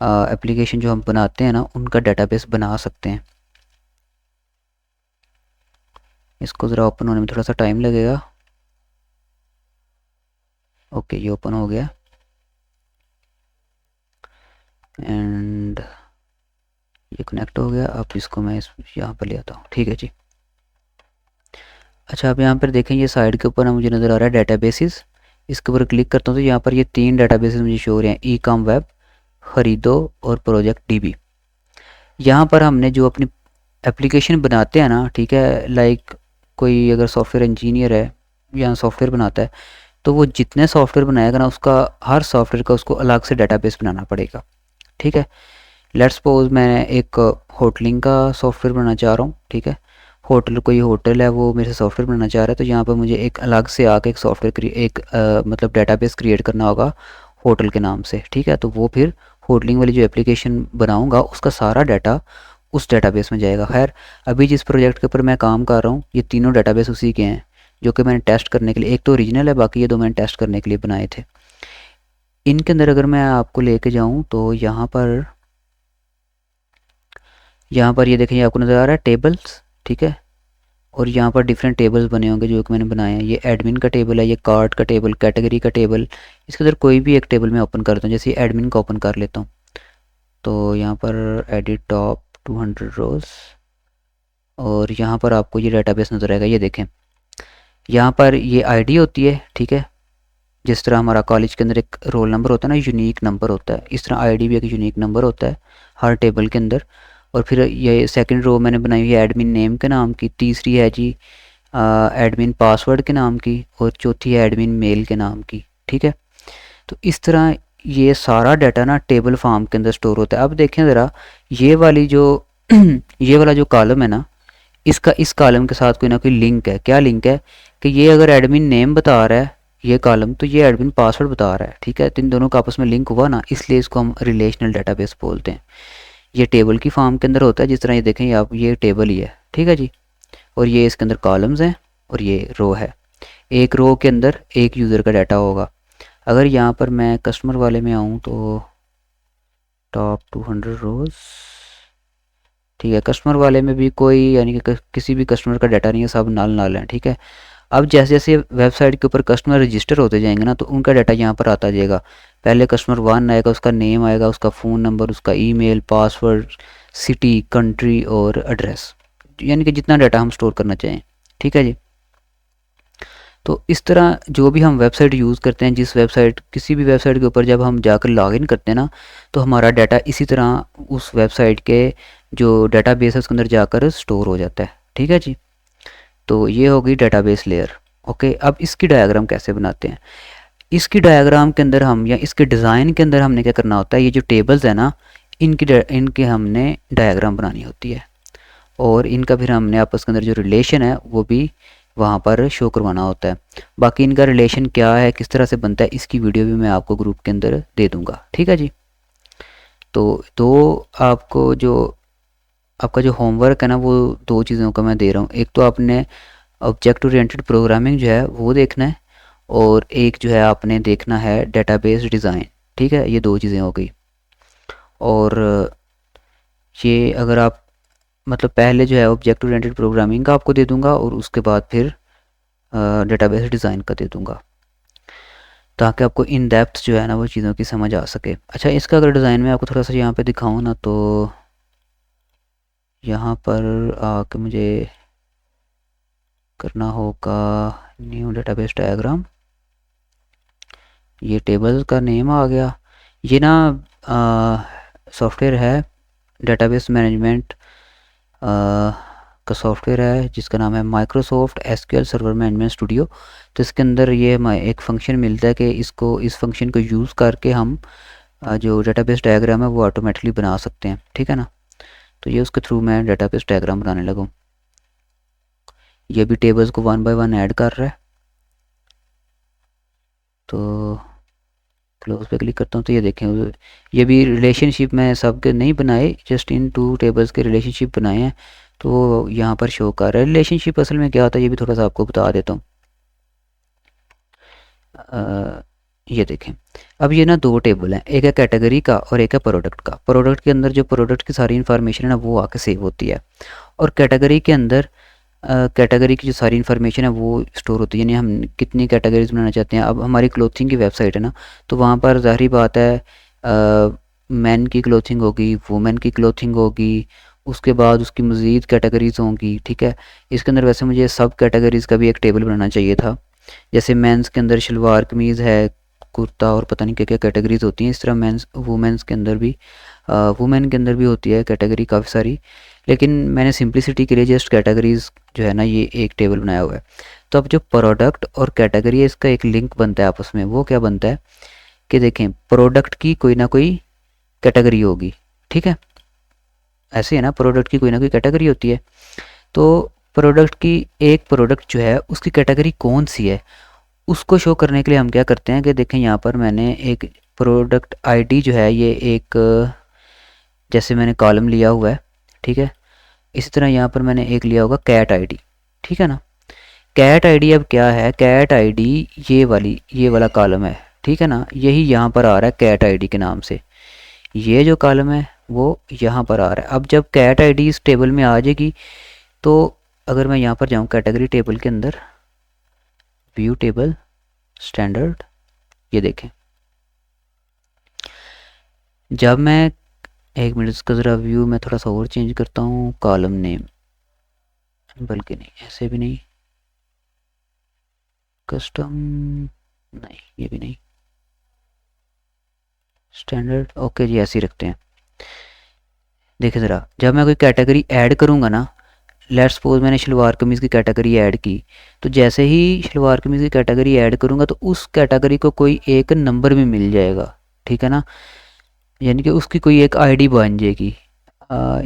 Speaker 1: एप्लीकेशन जो हम बनाते हैं ना उनका डेटाबेस बना सकते हैं। इसको ज़रा ओपन होने में थोड़ा सा टाइम लगेगा। ओके, ये ओपन हो गया एंड ये कनेक्ट हो गया। अब इसको मैं यहाँ पर ले आता हूँ। ठीक है जी। अच्छा, आप यहाँ पर देखें, ये साइड के ऊपर मुझे नज़र आ रहा है डेटाबेसेस। इसके ऊपर क्लिक करता हूँ तो यहाँ पर ये 3 डेटाबेसेस मुझे शो हो रहे हैं, ई कॉम वेब, खरीदो और प्रोजेक्ट डीबी। यहाँ पर हमने जो अपनी एप्लीकेशन बनाते हैं ना, ठीक है, लाइक कोई अगर सॉफ्टवेयर इंजीनियर है या सॉफ्टवेयर बनाता है, तो वो जितने सॉफ्टवेयर बनाएगा ना उसका हर सॉफ्टवेयर का उसको अलग से डेटाबेस बनाना पड़ेगा। ठीक है, लेट्स सपोज मैं एक होटलिंग का सॉफ्टवेयर बनाना चाह रहा हूँ। ठीक है, कोई होटल है वो मेरे से सॉफ्टवेयर बनाना चाह रहा है, तो यहाँ पर मुझे एक अलग से आके एक सॉफ्टवेयर मतलब डेटाबेस क्रिएट करना होगा होटल के नाम से। ठीक है, तो वो फिर होटलिंग वाली जो एप्लीकेशन बनाऊंगा उसका सारा डाटा उस डेटाबेस में जाएगा। खैर अभी जिस प्रोजेक्ट के ऊपर मैं काम कर रहा हूँ ये तीनों डेटाबेस उसी के हैं जो कि मैंने टेस्ट करने के लिए, एक तो ओरिजिनल है, बाकी ये दो मैंने टेस्ट करने के लिए बनाए थे। इनके अंदर अगर मैं आपको लेके जाऊँ तो यहाँ पर ये देखें, आपको नज़र आ रहा है टेबल्स, ठीक है। और यहाँ पर डिफरेंट टेबल्स बने होंगे जो कि मैंने बनाए हैं। ये एडमिन का टेबल है, ये कार्ड का टेबल, कैटेगरी का टेबल। इसके अंदर कोई भी एक टेबल मैं ओपन करता हूँ, जैसे एडमिन का ओपन कर लेता हूँ। तो यहाँ पर एडिट टॉप 200 रोज़, और यहाँ पर आपको ये डेटाबेस नज़र आएगा। ये देखें यहाँ पर ये आईडी होती है, ठीक है। जिस तरह हमारा कॉलेज के अंदर एक रोल नंबर होता है ना, यूनिक नंबर होता है, इस तरह आईडी भी एक यूनिक नंबर होता है हर टेबल के अंदर। और फिर ये सेकंड रो मैंने बनाई हुई है एडमिन नेम के नाम की, तीसरी है जी एडमिन पासवर्ड के नाम की, और चौथी है एडमिन मेल के नाम की, ठीक है। तो इस तरह ये सारा डाटा ना टेबल फॉर्म के अंदर स्टोर होता है। अब देखें ज़रा ये वाली जो ये वाला जो कॉलम है ना, इसका इस कॉलम के साथ कोई ना कोई लिंक है। क्या लिंक है कि ये अगर एडमिन नेम बता रहा है ये कॉलम, तो ये एडमिन पासवर्ड बता रहा है, ठीक है। तो इन दोनों का आपस में लिंक हुआ ना, इसलिए इसको हम रिलेशनल डेटाबेस बोलते हैं। ये टेबल की फॉर्म के अंदर होता है, जिस तरह ये देखें आप, ये टेबल ही है, ठीक है जी। और ये इसके अंदर कॉलम्स हैं और ये रो है। एक रो के अंदर एक यूज़र का डाटा होगा। अगर यहाँ पर मैं कस्टमर वाले में आऊँ तो टॉप 200 रोज़, ठीक है। कस्टमर वाले में भी कोई यानी कि किसी भी कस्टमर का डाटा नहीं है, सब नाल नाल हैं, ठीक है। अब जैसे जैसे वेबसाइट के ऊपर कस्टमर रजिस्टर होते जाएंगे ना, तो उनका डाटा यहाँ पर आता जाएगा। पहले कस्टमर 1 आएगा, उसका नेम आएगा, उसका फ़ोन नंबर, उसका ईमेल, पासवर्ड, सिटी, कंट्री और एड्रेस, यानी कि जितना डाटा हम स्टोर करना चाहें, ठीक है जी। तो इस तरह जो भी हम वेबसाइट यूज़ करते हैं, जिस वेबसाइट किसी भी वेबसाइट के ऊपर जब हम जाकर लॉगिन करते हैं ना, तो हमारा डाटा इसी तरह उस वेबसाइट के जो डाटाबेस है उसके अंदर जाकर स्टोर हो जाता है, ठीक है जी। तो ये होगी डेटाबेस लेयर। ओके, अब इसकी डायग्राम कैसे बनाते हैं। इसकी डायग्राम के अंदर हम, या इसके डिज़ाइन के अंदर हमने क्या करना होता है, ये जो टेबल्स है ना, इनकी हमने डायग्राम बनानी होती है, और इनका फिर हमने आपस के अंदर जो रिलेशन है वो भी वहाँ पर शो करवाना होता है। बाकी इनका रिलेशन क्या है, किस तरह से बनता है, इसकी वीडियो भी मैं आपको ग्रुप के अंदर दे दूँगा, ठीक है जी। तो आपको जो आपका जो होमवर्क है ना, वो दो चीज़ों का मैं दे रहा हूँ। एक तो आपने ऑब्जेक्ट ओरिएंटेड प्रोग्रामिंग जो है वो देखना है, और एक जो है आपने देखना है डेटाबेस डिज़ाइन, ठीक है। ये दो चीज़ें हो गई। और ये अगर आप मतलब पहले जो है ऑब्जेक्ट ओरिएंटेड प्रोग्रामिंग का आपको दे दूंगा, और उसके बाद फिर डेटाबेस डिज़ाइन का दे दूंगा, ताकि आपको इन डेप्थ जो है ना वो चीज़ों की समझ आ सके। अच्छा, इसका अगर डिज़ाइन में आपको थोड़ा सा यहाँ पे दिखाऊँ ना, तो यहाँ पर आके मुझे करना होगा न्यू डेटाबेस डायग्राम। ये टेबल का नेम आ गया। ये ना सॉफ्टवेयर है डेटाबेस मैनेजमेंट का सॉफ्टवेयर है, जिसका नाम है Microsoft SQL server management studio. तो इसके अंदर ये एक फ़ंक्शन मिलता है कि इस फंक्शन को यूज़ करके हम जो डेटाबेस डायग्राम है वो ऑटोमेटिकली बना सकते हैं, ठीक है ना। तो ये उसके थ्रू मैं डेटाबेस डायग्राम बनाने लगा। ये भी टेबल्स को 1 बाय 1 ऐड कर रहा है। तो क्लोज पे क्लिक करता हूँ तो ये देखें, ये भी रिलेशनशिप मैं सबके नहीं बनाए, जस्ट इन 2 टेबल्स के रिलेशनशिप बनाए हैं, तो यहाँ पर शो कर रहा है। रिलेशनशिप असल में क्या होता है ये भी थोड़ा सा आपको बता देता हूँ। ये देखें, अब ये ना दो टेबल हैं, एक है कैटेगरी का और एक है प्रोडक्ट का। प्रोडक्ट के अंदर जो प्रोडक्ट की सारी इन्फॉर्मेशन है ना वो आके सेव होती है, और कैटेगरी के अंदर कैटेगरी की जो सारी इन्फॉर्मेशन है वो स्टोर होती है, यानी हम कितनी कैटेगरीज बनाना चाहते हैं। अब हमारी क्लोथिंग की वेबसाइट है ना, तो वहाँ पर ज़ाहिर बात है मैन की क्लोथिंग होगी, वुमेन की क्लोथिंग होगी, उसके बाद उसकी मज़ीद कैटेगरीज होंगी, ठीक है। इसके अंदर वैसे मुझे सब कैटेगरीज़ का भी एक टेबल बनाना चाहिए था। जैसे मेंस के अंदर शलवार कमीज़ है, कुर्ता और पता नहीं क्या क्या कैटेगरीज होती हैं, इस तरह वुमेंस के अंदर भी वुमेन के अंदर भी होती है कैटेगरी काफ़ी सारी। लेकिन मैंने सिंप्लिसिटी के लिए जस्ट कैटेगरीज जो है ना ये एक टेबल बनाया हुआ है। तो अब जो प्रोडक्ट और कैटेगरी है इसका एक लिंक बनता है आपस में। वो क्या बनता है कि देखें, प्रोडक्ट की कोई ना कोई कैटेगरी होगी, ठीक है। ऐसे है ना, प्रोडक्ट की कोई ना कोई कैटेगरी होती है। तो प्रोडक्ट की एक प्रोडक्ट जो है उसकी कैटेगरी कौन सी है उसको शो करने के लिए हम क्या करते हैं कि देखें, यहाँ पर मैंने एक प्रोडक्ट आईडी जो है ये एक जैसे मैंने कॉलम लिया हुआ है, ठीक है। इसी तरह यहाँ पर मैंने एक लिया होगा कैट आईडी, ठीक है ना। कैट आईडी अब क्या है, कैट आईडी ये वाला कॉलम है, ठीक है ना। यही यहाँ पर आ रहा है कैट आईडी के नाम से, ये जो कॉलम है वो यहाँ पर आ रहा है। अब जब कैट आईडी इस टेबल में आ जाएगी तो अगर मैं यहाँ पर जाऊँ कैटेगरी टेबल के अंदर, व्यू टेबल स्टैंडर्ड, ये देखें, जब मैं एक मिनट इसका ज़रा व्यू में थोड़ा सा और चेंज करता हूँ, कॉलम नेम, बल्कि नहीं ऐसे भी नहीं, कस्टम नहीं, ये भी नहीं, स्टैंडर्ड, ओके जी ऐसे ही रखते हैं। देखिए ज़रा, जब मैं कोई कैटेगरी ऐड करूँगा ना, लेट्स सपोज मैंने शलवार कमीज़ की कैटेगरी ऐड की, तो जैसे ही शलवार कमीज़ की कैटेगरी ऐड करूँगा तो उस कैटेगरी को कोई एक नंबर भी मिल जाएगा, ठीक है ना, यानी कि उसकी कोई एक आईडी बन जाएगी।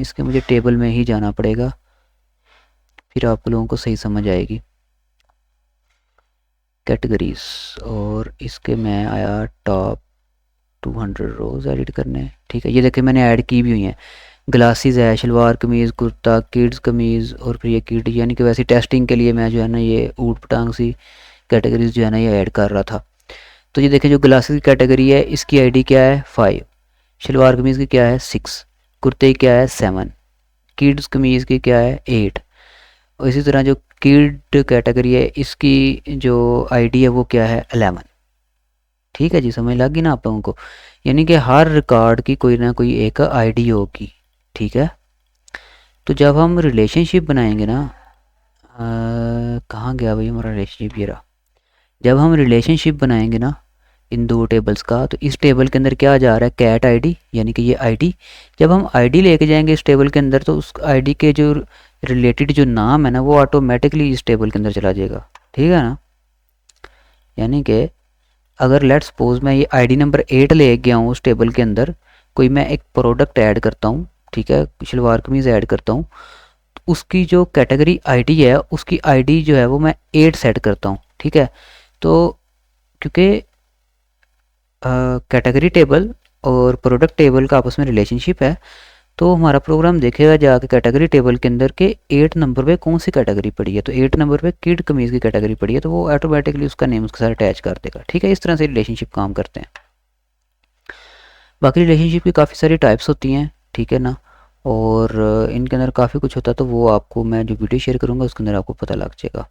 Speaker 1: इसके मुझे टेबल में ही जाना पड़ेगा, फिर आप लोगों को सही समझ आएगी। कैटेगरीज, और इसके मैं आया टॉप 200 रोज़ एडिट करने, ठीक है। ये देखिए मैंने ऐड की भी हुई हैं, ग्लासेस है, शलवार कमीज़, कुर्ता, किड्स कमीज़, और फिर ये किड, यानी कि वैसे टेस्टिंग के लिए मैं जो है ना ये ऊट पटांग सी कैटेगरीज जो है ना ये ऐड कर रहा था। तो ये देखें जो ग्लासेस की कैटेगरी है इसकी आईडी क्या है 5, शलवार कमीज़ की क्या है 6, कुर्ते की क्या है 7, किड्स कमीज़ की क्या है 8, और इसी तरह जो किड कैटेगरी है इसकी जो आईडी है वो क्या है 11। ठीक है जी, समझ लग गई ना आप लोगों को, यानी कि हर रिकॉर्ड की कोई ना कोई एक आईडी होगी, ठीक है। तो जब हम रिलेशनशिप बनाएंगे ना, कहाँ गया भाई हमारा रिलेशनशिप, ये रहा। जब हम रिलेशनशिप बनाएंगे ना इन दो टेबल्स का, तो इस टेबल के अंदर क्या जा रहा है कैट आईडी, यानी कि ये आईडी, जब हम आईडी लेके जाएंगे इस टेबल के अंदर तो उस आईडी के जो रिलेटेड जो नाम है ना वो ऑटोमेटिकली इस टेबल के अंदर चला जाएगा, ठीक है ना। यानी कि अगर लेट्स सपोज मैं ये आईडी नंबर 8 ले गया हूँ उस टेबल के अंदर, कोई मैं एक प्रोडक्ट ऐड करता हूँ, ठीक है, शलवार कमीज़ ऐड करता हूँ, तो उसकी जो कैटेगरी आईडी है उसकी आईडी जो है वो मैं 8 सेट करता हूँ, ठीक है। तो क्योंकि कैटेगरी टेबल और प्रोडक्ट टेबल का आपस में रिलेशनशिप है, तो हमारा प्रोग्राम देखेगा जाके कैटेगरी टेबल के अंदर के 8 नंबर पे कौन सी कैटेगरी पड़ी है, तो 8 नंबर पे किड कमीज़ की कैटेगरी पड़ी है, तो वो ऑटोमेटिकली उसका नेम उसके साथ अटैच कर देगा, ठीक है। इस तरह से रिलेशनशिप काम करते हैं। बाकी रिलेशनशिप की काफ़ी सारी टाइप्स होती हैं, ठीक है ना, और इनके अंदर काफ़ी कुछ होता है, तो वो आपको मैं जो वीडियो शेयर करूँगा उसके अंदर आपको पता लग जाएगा,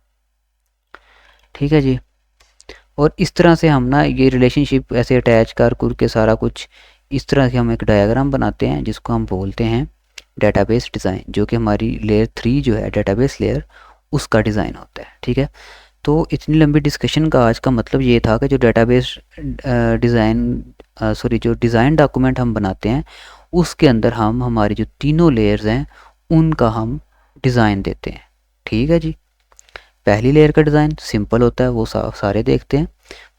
Speaker 1: ठीक है जी। और इस तरह से हम ना ये रिलेशनशिप ऐसे अटैच कर के सारा कुछ इस तरह से हम एक डायग्राम बनाते हैं जिसको हम बोलते हैं डेटाबेस डिज़ाइन, जो कि हमारी लेयर 3 जो है डेटाबेस लेयर उसका डिज़ाइन होता है, ठीक है। तो इतनी लंबी डिस्कशन का आज का मतलब ये था कि जो डेटाबेस जो डिज़ाइन डॉक्यूमेंट हम बनाते हैं उसके अंदर हम हमारी जो तीनों लेयर्स हैं उनका हम डिज़ाइन देते हैं, ठीक है जी। पहली लेयर का डिज़ाइन सिंपल होता है, वो सारे देखते हैं,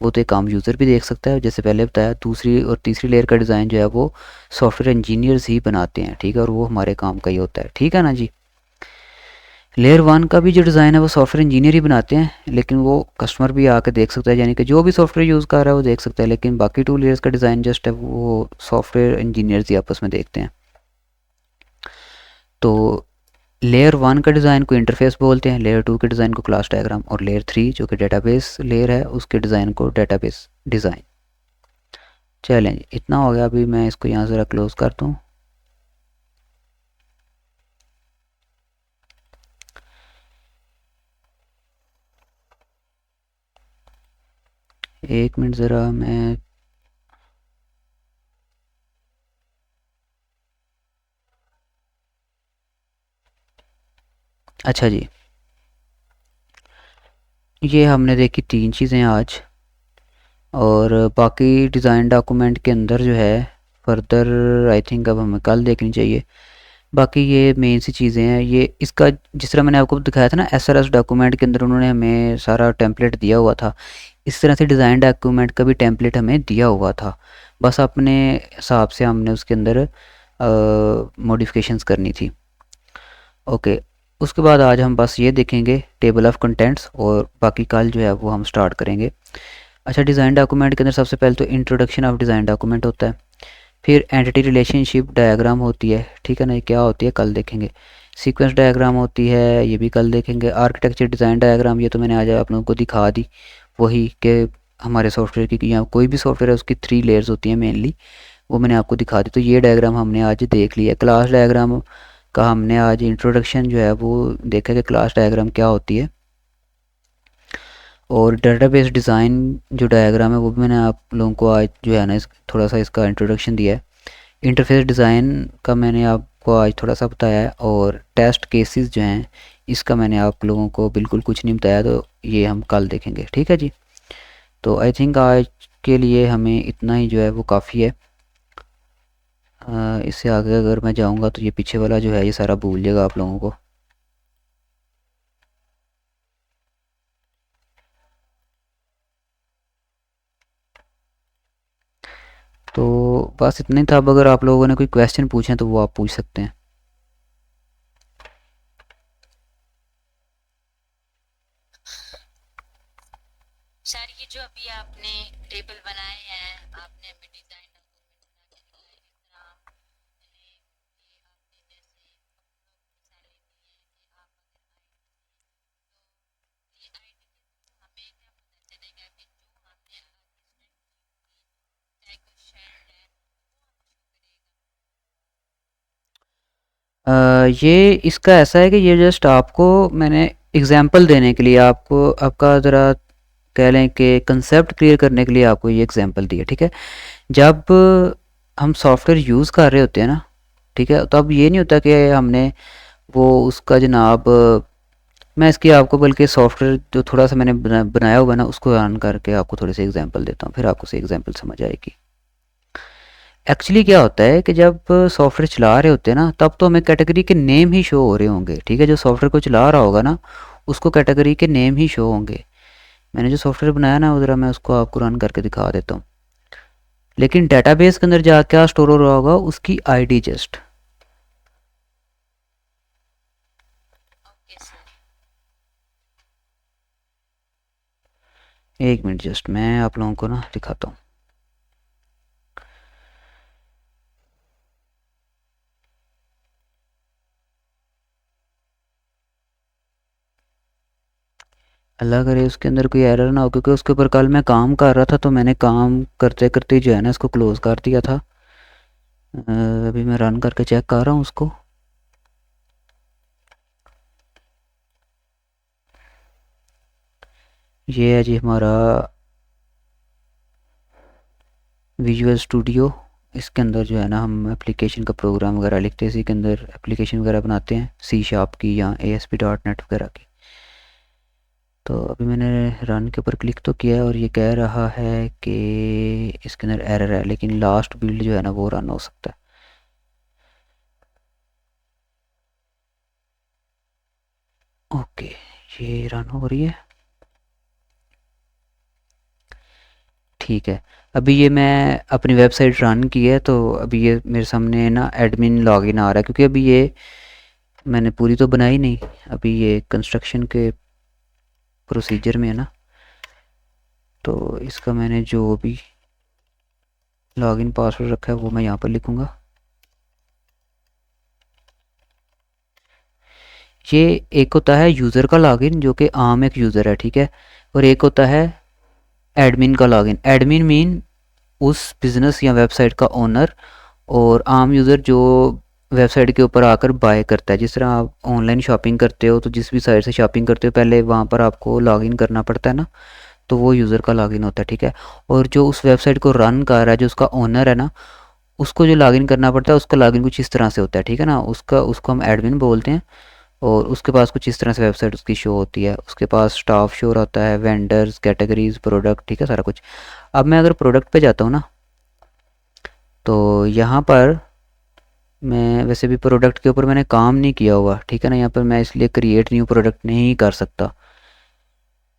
Speaker 1: वो तो एक आम यूज़र भी देख सकता है जैसे पहले बताया। दूसरी और तीसरी लेयर का डिज़ाइन जो है वो सॉफ्टवेयर इंजीनियर्स ही बनाते हैं, ठीक है, और वो हमारे काम का ही होता है, ठीक है ना जी। लेयर 1 का भी जो डिज़ाइन है वो सॉफ्टवेयर इंजीनियर ही बनाते हैं, लेकिन वो कस्टमर भी आके देख सकता है, यानी कि जो भी सॉफ्टवेयर यूज़ कर रहा है वो देख सकता है, लेकिन बाकी 2 लेयर्स का डिज़ाइन जस्ट है वो सॉफ्टवेयर इंजीनियर्स ही आपस में देखते हैं। तो लेयर 1 का डिज़ाइन को इंटरफेस बोलते हैं, लेयर 2 के डिज़ाइन को क्लास डायग्राम, और लेयर 3 जो कि डेटाबेस लेयर है उसके डिज़ाइन को डेटाबेस डिज़ाइन। चलें जी, इतना हो गया, अभी मैं इसको यहाँ ज़रा क्लोज़ कर दूँ। एक मिनट ज़रा मैं अच्छा जी, ये हमने देखी 3 चीज़ें आज, और बाकी डिज़ाइन डॉक्यूमेंट के अंदर जो है फर्दर आई थिंक अब हमें कल देखनी चाहिए। बाकी ये मेन सी चीज़ें हैं, ये इसका जिस तरह मैंने आपको दिखाया था ना एसआरएस डॉक्यूमेंट के अंदर उन्होंने हमें सारा टेम्पलेट दिया हुआ था, इस तरह से डिज़ाइन डॉक्यूमेंट का भी टेम्पलेट हमें दिया हुआ था, बस अपने हिसाब से हमने उसके अंदर मॉडिफिकेशंस करनी थी। ओके, उसके बाद आज हम बस ये देखेंगे टेबल ऑफ कंटेंट्स, और बाकी कल जो है वो हम स्टार्ट करेंगे। अच्छा, डिज़ाइन डॉक्यूमेंट के अंदर सबसे पहले तो इंट्रोडक्शन ऑफ डिज़ाइन डॉक्यूमेंट होता है, फिर एंटिटी रिलेशनशिप डायग्राम होती है, ठीक है ना, ये क्या होती है कल देखेंगे। सीक्वेंस डायग्राम होती है, ये भी कल देखेंगे। आर्किटेक्चर डिज़ाइन डायग्राम, ये तो मैंने आज आप लोगों को दिखा दी, वही कि हमारे सॉफ्टवेयर की या कोई भी सॉफ्टवेयर है उसकी 3 लेयर्स होती हैं मेनली, वो मैंने आपको दिखा दी। तो ये डायग्राम हमने आज देख लिया। क्लास डायग्राम का हमने आज इंट्रोडक्शन जो है वो देखा कि क्लास डायग्राम क्या होती है। और डेटाबेस डिज़ाइन जो डायग्राम है वो भी मैंने आप लोगों को आज जो है ना थोड़ा सा इसका इंट्रोडक्शन दिया है। इंटरफेस डिज़ाइन का मैंने आपको आज थोड़ा सा बताया है। और टेस्ट केसेस जो हैं इसका मैंने आप लोगों को बिल्कुल कुछ नहीं बताया, तो ये हम कल देखेंगे, ठीक है जी। तो आई थिंक आज के लिए हमें इतना ही जो है वो काफ़ी है। इससे आगे अगर मैं जाऊंगा तो ये पीछे वाला जो है ये सारा भूल जाएगा आप लोगों को। तो बस इतना ही था। अब अगर आप लोगों ने कोई क्वेश्चन पूछे तो वो आप पूछ सकते हैं।
Speaker 2: सर ये जो अभी आपने टेबल बनाए हैं, आपने हमें डिजाइन डॉक्यूमेंट बना के दिखाए, जिस तरह मैंने ये आपने जैसे मिसालें दी हैं कि आप अगर ये आईडी के थ्रू हमें क्या पता चलेगा कि जो हमने एडवर्टीजमेंट की चाहे कोई शेड है वो हमें शो करेगा।
Speaker 1: ये इसका ऐसा है कि ये जस्ट आपको मैंने एग्जांपल देने के लिए आपको आपका ज़रा कह लें कि कंसेप्ट क्लियर करने के लिए आपको ये एग्जांपल दिया, ठीक है। जब हम सॉफ्टवेयर यूज़ कर रहे होते हैं ना, ठीक है, तो अब ये नहीं होता कि हमने वो उसका जनाब मैं इसकी आपको बल्कि सॉफ्टवेयर जो थोड़ा सा मैंने बनाया हुआ है ना उसको रन करके आपको थोड़े से एग्जांपल देता हूँ, फिर आपको से एग्जांपल समझ आएगी। एक्चुअली क्या होता है कि जब सॉफ्टवेयर चला रहे होते हैं ना तब तो हमें कैटेगरी के नेम ही शो हो रहे होंगे, ठीक है। जो सॉफ्टवेयर को चला रहा होगा ना उसको कैटेगरी के नेम ही शो होंगे। मैंने जो सॉफ्टवेयर बनाया ना उधर मैं उसको आपको रन करके दिखा देता हूँ। लेकिन डेटाबेस के अंदर जा क्या स्टोर हो रहा होगा उसकी आईडी जस्ट।
Speaker 2: Okay sir.
Speaker 1: एक मिनट जस्ट मैं आप लोगों को ना दिखाता हूँ। अल्लाह करे उसके अंदर कोई एरर ना हो, क्योंकि उसके ऊपर कल मैं काम कर रहा था तो मैंने काम करते करते जो है ना इसको क्लोज़ कर दिया था। अभी मैं रन करके चेक कर रहा हूँ उसको। ये है जी हमारा विजुअल स्टूडियो। इसके अंदर जो है ना हम एप्लीकेशन का प्रोग्राम वगैरह लिखते हैं, इसी के अंदर एप्लीकेशन वगैरह बनाते हैं सी शार्प की या ASP.NET वगैरह की। तो अभी मैंने रन के ऊपर क्लिक तो किया है और ये कह रहा है कि इसके अंदर एरर है, लेकिन लास्ट बिल्ड जो है ना वो रन हो सकता है। ओके, ये रन हो रही है, ठीक है। अभी ये मैं अपनी वेबसाइट रन की है तो अभी ये मेरे सामने ना एडमिन लॉगिन आ रहा है, क्योंकि अभी ये मैंने पूरी तो बनाई नहीं, अभी ये कंस्ट्रक्शन के प्रोसीजर में है ना। तो इसका मैंने जो भी लॉगिन पासवर्ड रखा है वो मैं यहाँ पर लिखूँगा। ये एक होता है यूज़र का लॉगिन जो कि आम एक यूज़र है, ठीक है। और एक होता है एडमिन का लॉगिन। एडमिन मीन उस बिज़नेस या वेबसाइट का ओनर, और आम यूज़र जो वेबसाइट के ऊपर आकर बाय करता है। जिस तरह आप ऑनलाइन शॉपिंग करते हो तो जिस भी साइट से शॉपिंग करते हो पहले वहाँ पर आपको लॉगिन करना पड़ता है ना, तो वो यूज़र का लॉगिन होता है, ठीक है। और जो उस वेबसाइट को रन कर रहा है जो उसका ओनर है ना, उसको जो लॉगिन करना पड़ता है उसका लॉगिन कुछ इस तरह से होता है, ठीक है ना। उसको हम एडमिन बोलते हैं। और उसके पास कुछ इस तरह से वेबसाइट उसकी शो होती है। उसके पास स्टाफ शो होता है, वेंडर्स, कैटेगरीज, प्रोडक्ट, ठीक है, सारा कुछ। अब मैं अगर प्रोडक्ट पे जाता हूँ ना तो यहाँ पर मैं वैसे भी प्रोडक्ट के ऊपर मैंने काम नहीं किया हुआ, ठीक है ना। यहाँ पर मैं इसलिए क्रिएट न्यू प्रोडक्ट नहीं कर सकता,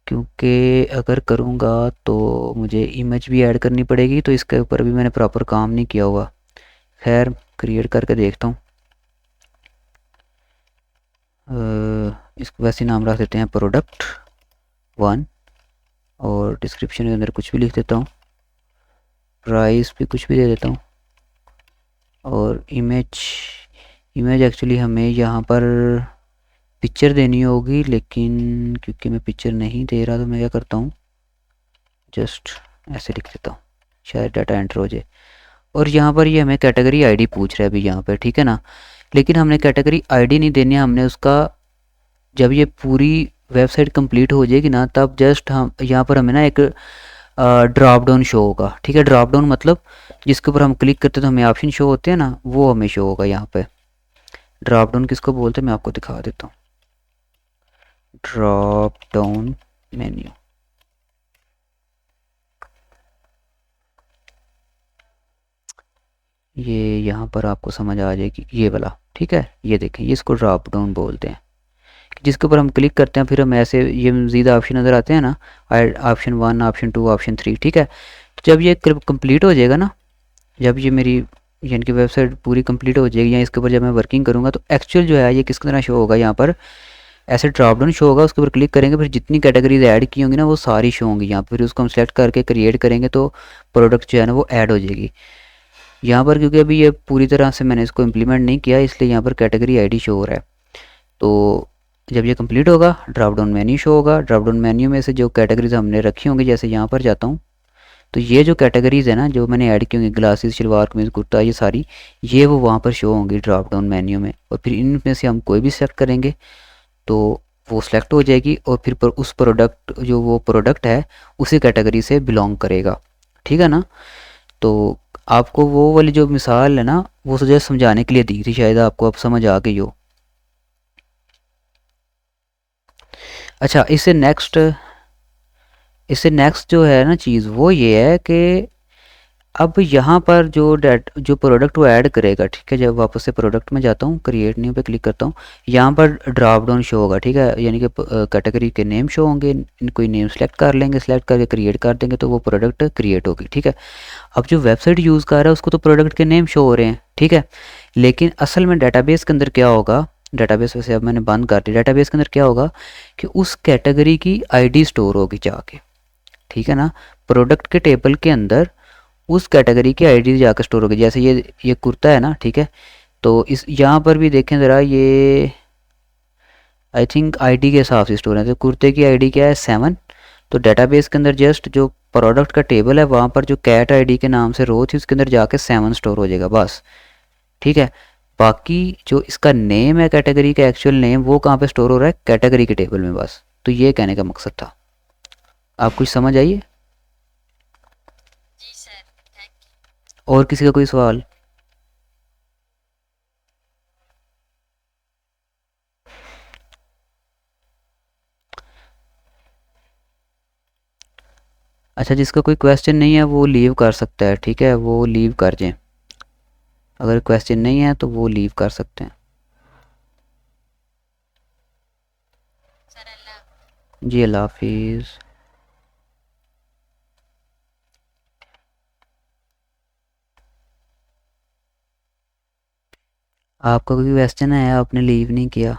Speaker 1: क्योंकि अगर करूँगा तो मुझे इमेज भी ऐड करनी पड़ेगी, तो इसके ऊपर भी मैंने प्रॉपर काम नहीं किया हुआ। खैर क्रिएट करके देखता हूँ। इसको वैसे नाम रख देते हैं प्रोडक्ट 1, और डिस्क्रिप्शन के अंदर कुछ भी लिख देता हूँ, प्राइस भी कुछ भी दे देता हूँ। और इमेज इमेज एक्चुअली हमें यहाँ पर पिक्चर देनी होगी, लेकिन क्योंकि मैं पिक्चर नहीं दे रहा तो मैं क्या करता हूँ, जस्ट ऐसे लिख देता हूँ, शायद डाटा एंटर हो जाए। और यहाँ पर ये हमें कैटेगरी आईडी पूछ रहा है अभी यहाँ पे, ठीक है ना। लेकिन हमने कैटेगरी आईडी नहीं देनी है, हमने उसका जब ये पूरी वेबसाइट कंप्लीट हो जाएगी ना, तब जस्ट हम यहाँ पर हमें ना एक ड्रॉप डाउन शो होगा, ठीक है। ड्रॉप डाउन मतलब जिसके ऊपर हम क्लिक करते हैं तो हमें ऑप्शन शो होते हैं ना, वो हमें शो होगा यहाँ पे। ड्रॉप डाउन किसको बोलते हैं मैं आपको दिखा देता हूँ। ड्रॉप डाउन मेन्यू, ये यहाँ पर आपको समझ आ जाएगी ये वाला, ठीक है। ये देखें, ये इसको ड्रॉप डाउन बोलते हैं, जिसके ऊपर हम क्लिक करते हैं फिर हम ऐसे ये मज़ीद ऑप्शन नज़र आते हैं ना, ऑप्शन 1, ऑप्शन 2, ऑप्शन 3, ठीक है। तो जब ये कंप्लीट हो जाएगा ना, जब ये मेरी यानी कि वेबसाइट पूरी कंप्लीट हो जाएगी या इसके ऊपर जब मैं वर्किंग करूँगा, तो एक्चुअल जो है ये किस तरह शो होगा, यहाँ पर ऐसे ड्रॉप डाउन शो होगा। उसके ऊपर क्लिक करेंगे, फिर जितनी कैटेगरीज ऐड की होंगी ना वो सारी शो होंगी यहाँ पर। फिर उसको हम सेलेक्ट करके क्रिएट करेंगे तो प्रोडक्ट जो है ना वो ऐड हो जाएगी यहाँ पर। क्योंकि अभी ये पूरी तरह से मैंने इसको इम्प्लीमेंट नहीं किया, इसलिए यहाँ पर कैटेगरी आईडी शो हो रहा है। तो जब ये कंप्लीट होगा ड्रॉप डाउन मेन्यू शो होगा। ड्रॉप डाउन मेन्यू में से जो कैटेगरीज हमने रखी होंगी, जैसे यहाँ पर जाता हूँ, तो ये जो कैटेगरीज है ना जो मैंने ऐड की होंगी, ग्लासेस, शलवार कमीज, कुर्ता, ये सारी ये वो वहाँ पर शो होंगी ड्रॉप डाउन मेन्यू में। और फिर इनमें से हम कोई भी सेलेक्ट करेंगे तो वो सिलेक्ट हो जाएगी, और फिर उस प्रोडक्ट जो वो प्रोडक्ट है उसी कैटेगरी से बिलोंग करेगा, ठीक है ना। तो आपको वो वाली जो मिसाल है ना वो जस्ट समझाने के लिए दी थी, शायद आपको अब समझ आ गई हो। अच्छा, इससे नेक्स्ट जो है ना चीज़ वो ये है कि अब यहाँ पर जो प्रोडक्ट वो ऐड करेगा, ठीक है। जब वापस से प्रोडक्ट में जाता हूँ, क्रिएट न्यू पे क्लिक करता हूँ, यहाँ पर ड्रॉप डाउन शो होगा, ठीक है। यानी कि कैटेगरी के नेम शो होंगे, कोई नेम सेलेक्ट कर लेंगे, सेलेक्ट करके क्रिएट कर देंगे तो वो प्रोडक्ट क्रिएट होगी, ठीक है। अब जो वेबसाइट यूज़ कर रहा है उसको तो प्रोडक्ट के नेम शो हो रहे हैं, ठीक है। लेकिन असल में डेटाबेस के अंदर क्या होगा, डेटाबेस वैसे अब मैंने बंद कर दिया, डेटाबेस के अंदर क्या होगा कि उस कैटेगरी की आईडी स्टोर होगी जाके, ठीक है ना। प्रोडक्ट के टेबल के अंदर उस कैटेगरी की आईडी जाकर स्टोर होगी। जैसे ये कुर्ता है ना, ठीक है। तो इस यहाँ पर भी देखें ज़रा, ये आई थिंक आईडी के हिसाब से स्टोर है। तो कुर्ते की आईडी क्या है, 7। तो डेटाबेस के अंदर जस्ट जो प्रोडक्ट का टेबल है वहाँ पर जो कैट आईडी के नाम से रो थी उसके अंदर जाके 7 स्टोर हो जाएगा बस, ठीक है। बाकी जो इसका नेम है कैटेगरी का एक्चुअल नेम वो कहाँ पे स्टोर हो रहा है, कैटेगरी के टेबल में बस। तो ये कहने का मकसद था। आप कुछ समझ आइए।
Speaker 2: जी सर, थैंक यू।
Speaker 1: और किसी का कोई सवाल? अच्छा, जिसका कोई क्वेश्चन नहीं है वो लीव कर सकता है, ठीक है। वो लीव कर जाएं, अगर क्वेश्चन नहीं है तो वो लीव कर सकते हैं।
Speaker 2: सर अल्लाह।
Speaker 1: जी, अल्लाह हाफिज़। आपका कोई क्वेश्चन है, आपने लीव नहीं किया?